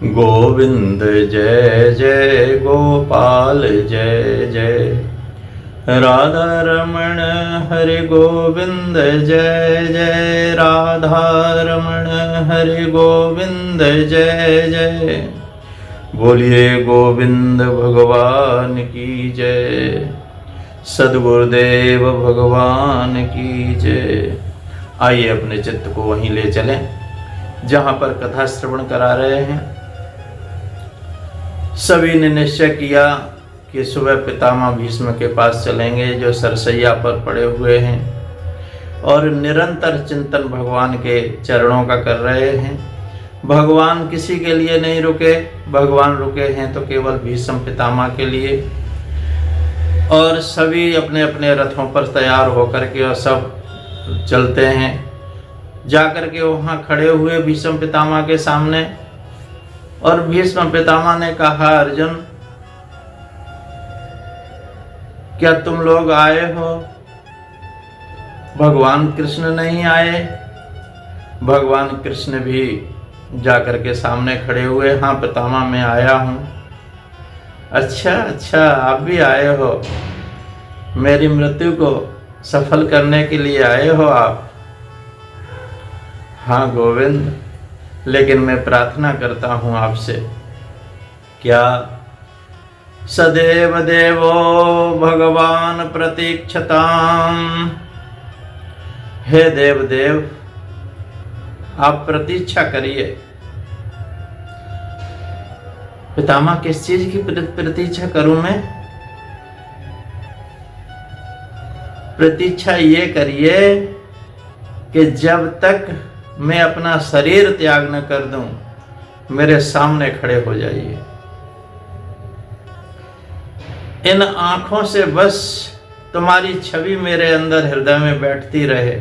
गोविंद जय जय गोपाल जय जय, राधा रमण हरि गोविंद जय जय, राधा रमण हरि गोविंद जय जय। बोलिए गोविंद भगवान की जय, सद्गुरुदेव भगवान की जय। आइए अपने चित्त को वहीं ले चलें जहां पर कथा श्रवण करा रहे हैं। सभी ने निश्चय किया कि सुबह पितामह भीष्म के पास चलेंगे जो सरसैया पर पड़े हुए हैं और निरंतर चिंतन भगवान के चरणों का कर रहे हैं। भगवान किसी के लिए नहीं रुके, भगवान रुके हैं तो केवल भीष्म पितामह के लिए। और सभी अपने अपने रथों पर तैयार होकर के और सब चलते हैं। जाकर के वहाँ खड़े हुए भीष्म पितामह के सामने, और भीष्म पितामह ने कहा, अर्जुन क्या तुम लोग आए हो? भगवान कृष्ण नहीं आए? भगवान कृष्ण भी जाकर के सामने खड़े हुए, हाँ पितामह मैं आया हूँ। अच्छा आप भी आए हो, मेरी मृत्यु को सफल करने के लिए आए हो आप? हाँ गोविंद, लेकिन मैं प्रार्थना करता हूँ आपसे, क्या? सदैव देवो भगवान प्रतीक्षताम। हे देव देव, आप प्रतीक्षा करिए। पितामह किस चीज की प्रतीक्षा करूं मैं? प्रतीक्षा ये करिए कि जब तक मैं अपना शरीर त्याग न कर दूं, मेरे सामने खड़े हो जाइए। इन आंखों से बस तुम्हारी छवि मेरे अंदर हृदय में बैठती रहे,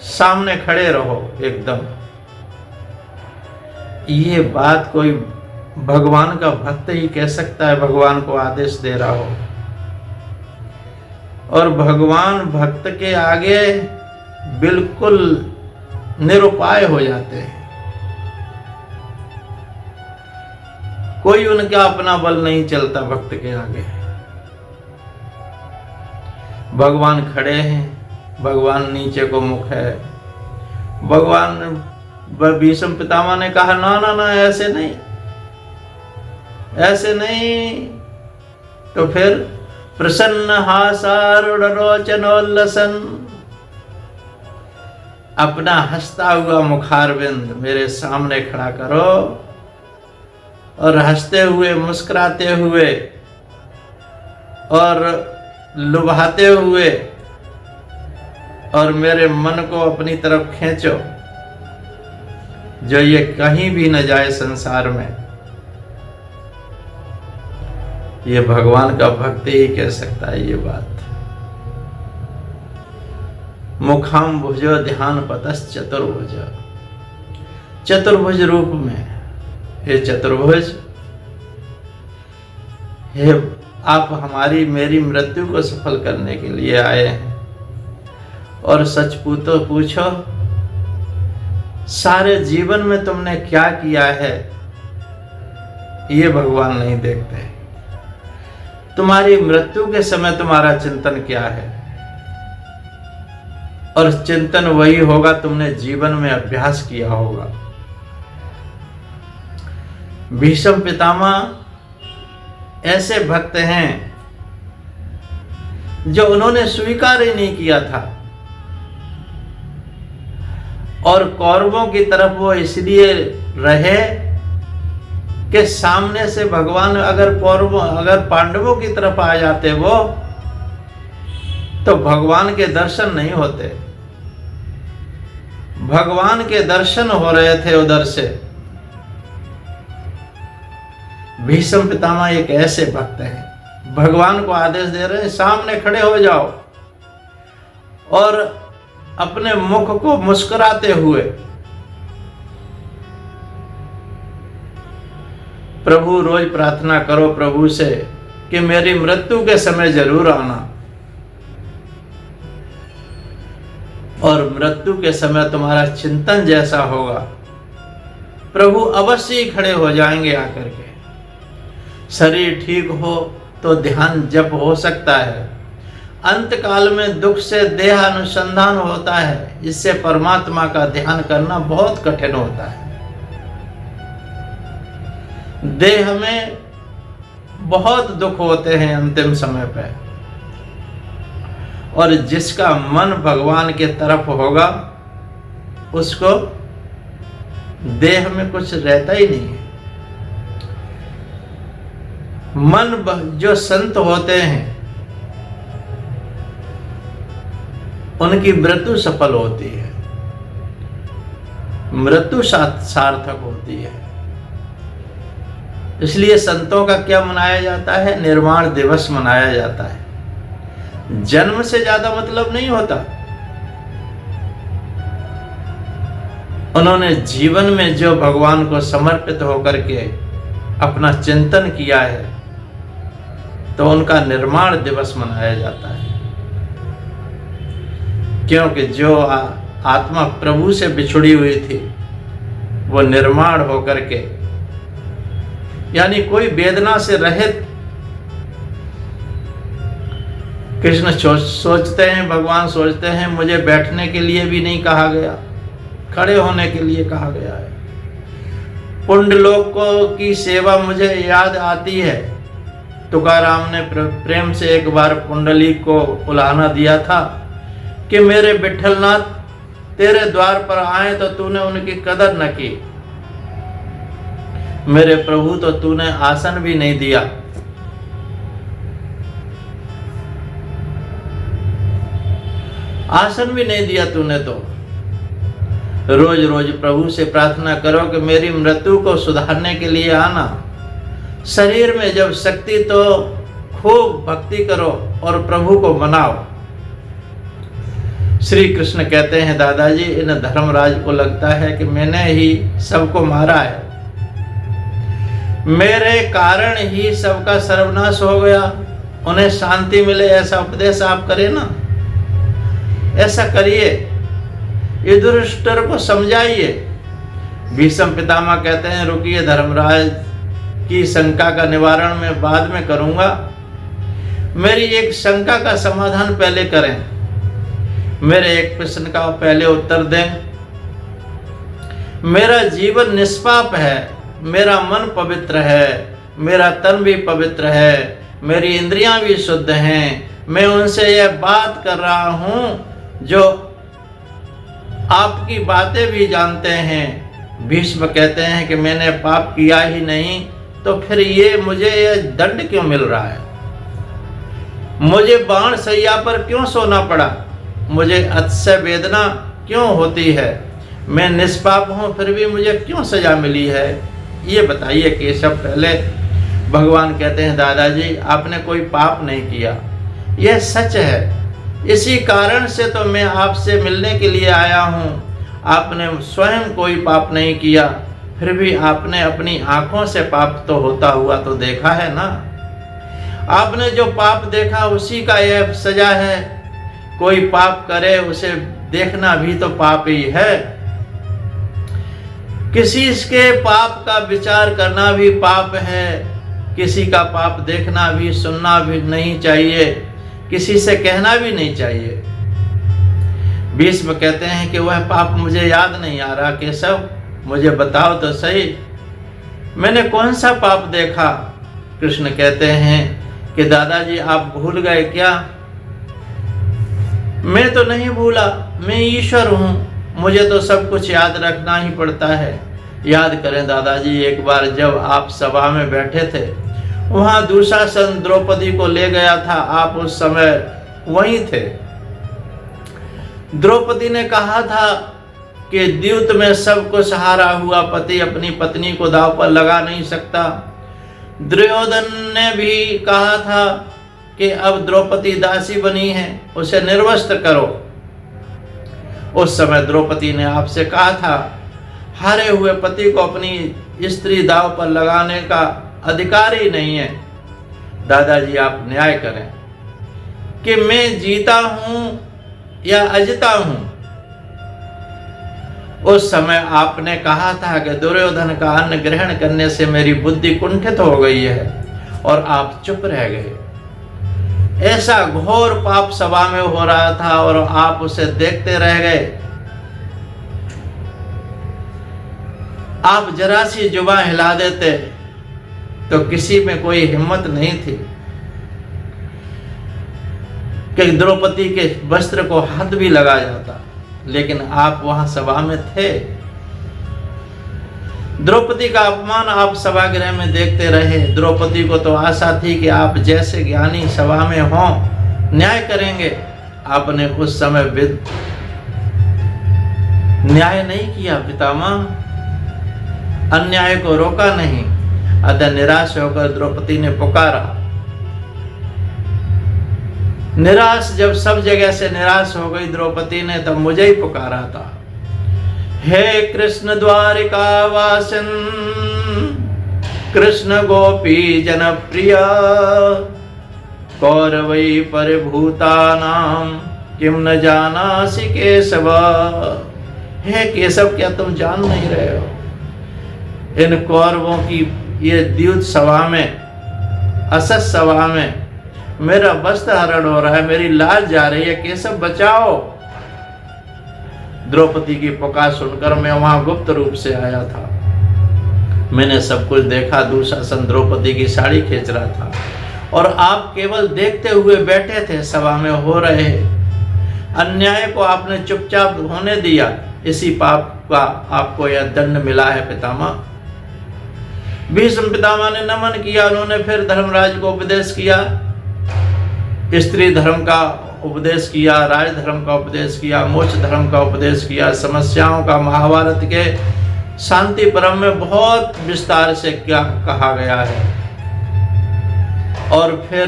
सामने खड़े रहो एकदम। ये बात कोई भगवान का भक्त ही कह सकता है, भगवान को आदेश दे रहा हो। और भगवान भक्त के आगे बिल्कुल निरुपाय हो जाते हैं। कोई उनका अपना बल नहीं चलता भक्त के आगे। भगवान खड़े हैं, भगवान नीचे को मुख है। भगवान भीष्म पितामह ने कहा, ना ना ना, ऐसे नहीं, ऐसे नहीं। तो फिर प्रसन्न हासारुणलोचनोल्लसन, अपना हंसता हुआ मुखारविंद मेरे सामने खड़ा करो और हंसते हुए, मुस्कुराते हुए और लुभाते हुए और मेरे मन को अपनी तरफ खींचो, जो ये कहीं भी न जाए संसार में। ये भगवान का भक्त ही कह सकता है ये बात। मुखाम भुजो ध्यान पतस चतुर्भुज, चतुर्भुज रूप में, हे चतुर्भुज, हे आप हमारी मेरी मृत्यु को सफल करने के लिए आए हैं। और सच पूछो, सारे जीवन में तुमने क्या किया है ये भगवान नहीं देखते। तुम्हारी मृत्यु के समय तुम्हारा चिंतन क्या है? और चिंतन वही होगा तुमने जीवन में अभ्यास किया होगा। भीष्म पितामह ऐसे भक्त हैं जो उन्होंने स्वीकार ही नहीं किया था, और कौरवों की तरफ वो इसलिए रहे कि सामने से भगवान अगर पांडवों की तरफ आ जाते वो, तो भगवान के दर्शन नहीं होते। भगवान के दर्शन हो रहे थे उधर से। भीष्म पितामह एक ऐसे भक्त हैं, भगवान को आदेश दे रहे हैं, सामने खड़े हो जाओ और अपने मुख को मुस्कुराते हुए प्रभु रोज प्रार्थना करो प्रभु से कि मेरी मृत्यु के समय जरूर आना। और मृत्यु के समय तुम्हारा चिंतन जैसा होगा प्रभु अवश्य ही खड़े हो जाएंगे आकर के। शरीर ठीक हो तो ध्यान जप हो सकता है। अंत काल में दुख से देह अनुसंधान होता है, इससे परमात्मा का ध्यान करना बहुत कठिन होता है। देह में बहुत दुख होते हैं अंतिम समय पे, और जिसका मन भगवान के तरफ होगा उसको देह में कुछ रहता ही नहीं है। जो संत होते हैं उनकी मृत्यु सफल होती है, मृत्यु सार्थक होती है। इसलिए संतों का क्या मनाया जाता है? निर्वाण दिवस मनाया जाता है। जन्म से ज्यादा मतलब नहीं होता। उन्होंने जीवन में जो भगवान को समर्पित होकर के अपना चिंतन किया है तो उनका निर्माण दिवस मनाया जाता है। क्योंकि जो आत्मा प्रभु से बिछुड़ी हुई थी वो निर्माण होकर के, यानी कोई वेदना से रहित, कृष्ण सोचते हैं, भगवान सोचते हैं मुझे बैठने के लिए भी नहीं कहा गया, खड़े होने के लिए कहा गया है। पुंडलोकों की सेवा मुझे याद आती है। तुकाराम ने प्रेम से एक बार पुंडलीक को उलाहना दिया था कि मेरे विठलनाथ तेरे द्वार पर आए तो तूने उनकी कदर न की, मेरे प्रभु तो तूने आसन भी नहीं दिया। आसन भी नहीं दिया तूने तो। रोज रोज प्रभु से प्रार्थना करो कि मेरी मृत्यु को सुधारने के लिए आना। शरीर में जब शक्ति तो खूब भक्ति करो और प्रभु को मनाओ। श्री कृष्ण कहते हैं दादाजी इन धर्मराज को लगता है कि मैंने ही सबको मारा है, मेरे कारण ही सबका सर्वनाश हो गया, उन्हें शांति मिले ऐसा उपदेश आप करें ना, ऐसा करिए, युधिष्ठिर को समझाइए। भीष्म पितामह कहते हैं रुकिए धर्मराज की शंका का निवारण मैं बाद में करूंगा, मेरी एक शंका का समाधान पहले करें, मेरे एक प्रश्न का पहले उत्तर दें। मेरा जीवन निष्पाप है, मेरा मन पवित्र है, मेरा तन भी पवित्र है, मेरी इंद्रियां भी शुद्ध हैं, मैं उनसे यह बात कर रहा हूं जो आपकी बातें भी जानते हैं। भीष्म कहते हैं कि मैंने पाप किया ही नहीं तो फिर ये मुझे यह दंड क्यों मिल रहा है, मुझे बाण सैया पर क्यों सोना पड़ा, मुझे अतिशय वेदना क्यों होती है, मैं निष्पाप हूं फिर भी मुझे क्यों सजा मिली है, ये बताइए केशव। पहले भगवान कहते हैं दादाजी आपने कोई पाप नहीं किया, यह सच है, इसी कारण से तो मैं आपसे मिलने के लिए आया हूँ। आपने स्वयं कोई पाप नहीं किया, फिर भी आपने अपनी आंखों से पाप तो होता हुआ तो देखा है ना, आपने जो पाप देखा उसी का यह सजा है। कोई पाप करे उसे देखना भी तो पाप ही है, किसी के पाप का विचार करना भी पाप है, किसी का पाप देखना भी सुनना भी नहीं चाहिए, किसी से कहना भी नहीं चाहिए। भीष्म कहते हैं कि वह पाप मुझे याद नहीं आ रहा, केशव मुझे बताओ तो सही, मैंने कौन सा पाप देखा। कृष्ण कहते हैं कि दादाजी आप भूल गए क्या? मैं तो नहीं भूला, मैं ईश्वर हूँ, मुझे तो सब कुछ याद रखना ही पड़ता है। याद करें दादाजी, एक बार जब आप सभा में बैठे थे, वहाँ दुशासन द्रौपदी को ले गया था, आप उस समय वहीं थे। द्रौपदी ने कहा था कि द्यूत में सब कुछ हारा हुआ पति अपनी पत्नी को दांव पर लगा नहीं सकता। दुर्योधन ने भी कहा था कि अब द्रौपदी दासी बनी है, उसे निर्वस्त्र करो। उस समय द्रौपदी ने आपसे कहा था हारे हुए पति को अपनी स्त्री दांव पर लगाने का अधिकार ही नहीं है। दादाजी आप न्याय करें कि मैं जीता हूं या अजता हूं। उस समय आपने कहा था कि दुर्योधन का अन्न ग्रहण करने से मेरी बुद्धि कुंठित हो गई है, और आप चुप रह गए। ऐसा घोर पाप सभा में हो रहा था और आप उसे देखते रह गए। आप जरा सी जुबान हिला देते तो किसी में कोई हिम्मत नहीं थी कि द्रौपदी के वस्त्र को हाथ भी लगा जाता, लेकिन आप वहां सभा में थे। द्रौपदी का अपमान आप सभागृह में देखते रहे। द्रौपदी को तो आशा थी कि आप जैसे ज्ञानी सभा में हों, न्याय करेंगे। आपने उस समय न्याय नहीं किया पितामह, अन्याय को रोका नहीं। अतः निराश होकर द्रौपदी ने पुकारा। निराश, जब सब जगह से निराश हो गई द्रौपदी ने, तब मुझे ही पुकारा था। हे कृष्ण द्वारिका वासिन, कृष्ण गोपी जनप्रिय, कौरवै परिभूतानां किम न जानासि केशव। हे केशव, क्या तुम जान नहीं रहे हो? इन कौरवों की ये द्यूत सभा में, असत सभा में मेरा वस्त्र हरण हो रहा है, मेरी लाज जा रही है, केशव बचाओ। द्रौपदी की पुकार सुनकर मैं वहां गुप्त रूप से आया था। मैंने सब कुछ देखा। दुशासन द्रौपदी की साड़ी खींच रहा था और आप केवल देखते हुए बैठे थे। सभा में हो रहे अन्याय को आपने चुपचाप होने दिया। इसी पाप का आपको यह दंड मिला है पितामह। भीष्म पितामह ने नमन किया। उन्होंने फिर धर्मराज को उपदेश किया, स्त्री धर्म का उपदेश किया, राज धर्म का उपदेश किया, मोक्ष धर्म का उपदेश किया। समस्याओं का महाभारत के शांति पर्व में बहुत विस्तार से क्या कहा गया है। और फिर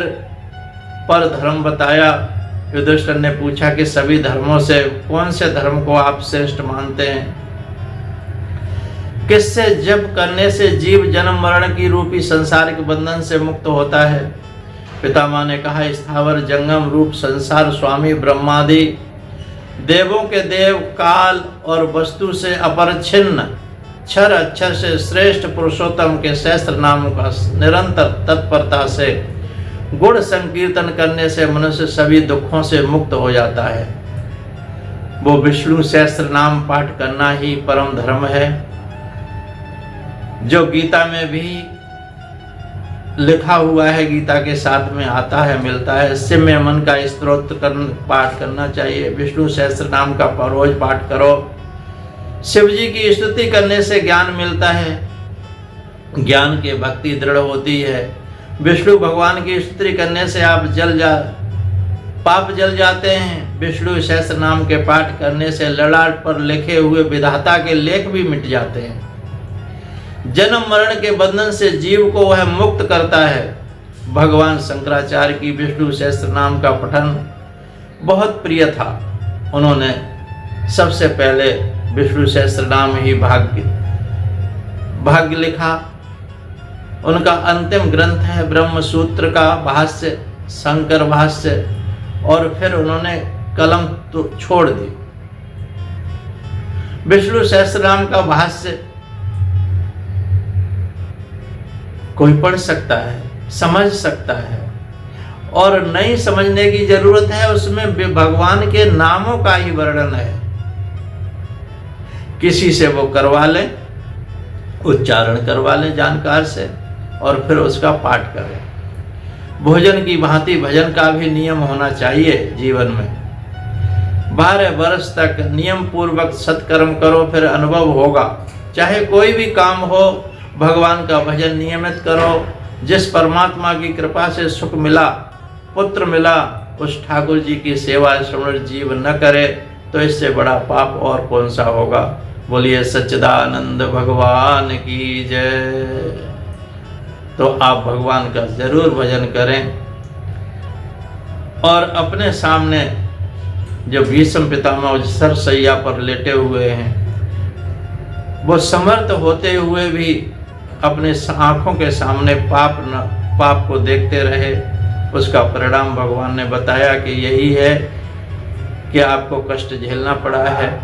पर धर्म बताया। युधिष्ठिर ने पूछा कि सभी धर्मों से कौन से धर्म को आप श्रेष्ठ मानते हैं? किससे जप करने से जीव जन्म मरण की रूपी संसारिक बंधन से मुक्त होता है? पितामह ने कहा, स्थावर जंगम रूप संसार स्वामी ब्रह्मादि देवों के देव, काल और वस्तु से अपरिच्छिन्न, क्षर अक्षर से श्रेष्ठ पुरुषोत्तम के सहस्त्र नामों का निरंतर तत्परता से गुण संकीर्तन करने से मनुष्य सभी दुखों से मुक्त हो जाता है। वो विष्णु सहस्त्र नाम पाठ करना ही परम धर्म है, जो गीता में भी लिखा हुआ है, गीता के साथ में आता है, मिलता है। इससे में मन का स्तोत्र पाठ करना चाहिए। विष्णु सहस्त्र नाम का रोज पाठ करो। शिव जी की स्तुति करने से ज्ञान मिलता है, ज्ञान की भक्ति दृढ़ होती है। विष्णु भगवान की स्तुति करने से आप पाप जल जाते हैं। विष्णु सहस्त्र नाम के पाठ करने से ललाट पर लिखे हुए विधाता के लेख भी मिट जाते हैं। जन्म मरण के बंधन से जीव को वह मुक्त करता है। भगवान शंकराचार्य की विष्णु सहस्त्र नाम का पठन बहुत प्रिय था। उन्होंने सबसे पहले विष्णु सहस्त्र नाम ही भाग्य लिखा। उनका अंतिम ग्रंथ है ब्रह्म सूत्र का भाष्य, शंकर भाष्य, और फिर उन्होंने कलम तो छोड़ दी। विष्णु सहस्त्र नाम का भाष्य कोई पढ़ सकता है, समझ सकता है, और नहीं समझने की जरूरत है। उसमें भगवान के नामों का ही वर्णन है। किसी से वो करवा ले, उच्चारण करवा ले जानकार से, और फिर उसका पाठ करें। भोजन की भांति भजन का भी नियम होना चाहिए जीवन में। 12 वर्ष तक नियम पूर्वक सत्कर्म करो, फिर अनुभव होगा। चाहे कोई भी काम हो, भगवान का भजन नियमित करो। जिस परमात्मा की कृपा से सुख मिला, पुत्र मिला, उस ठाकुर जी की सेवा श्रवण जीव न करे तो इससे बड़ा पाप और कौन सा होगा। बोलिए सच्चिदानंद भगवान की जय। तो आप भगवान का जरूर भजन करें। और अपने सामने जो भीष्म पितामह सरसैया पर लेटे हुए हैं, वो समर्थ होते हुए भी अपने आंखों के सामने पाप को देखते रहे। उसका परिणाम भगवान ने बताया कि यही है कि आपको कष्ट झेलना पड़ा है।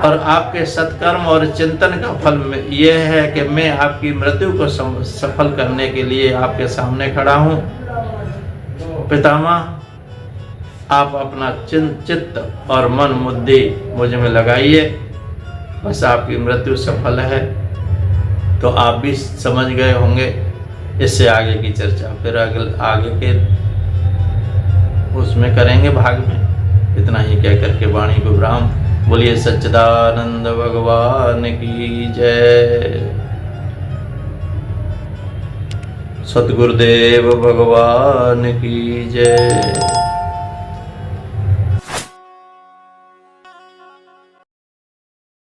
और आपके सत्कर्म और चिंतन का फल यह है कि मैं आपकी मृत्यु को सफल करने के लिए आपके सामने खड़ा हूँ। पितामह, आप अपना चित्त और मन बुद्धि मुझ में लगाइए, बस आपकी मृत्यु सफल है। तो आप भी समझ गए होंगे। इससे आगे की चर्चा फिर आगे के उसमें करेंगे भाग में। इतना ही कह करके वाणी को विराम। बोलिए सच्चिदानंद भगवान की जय। सद्गुरुदेव भगवान की जय।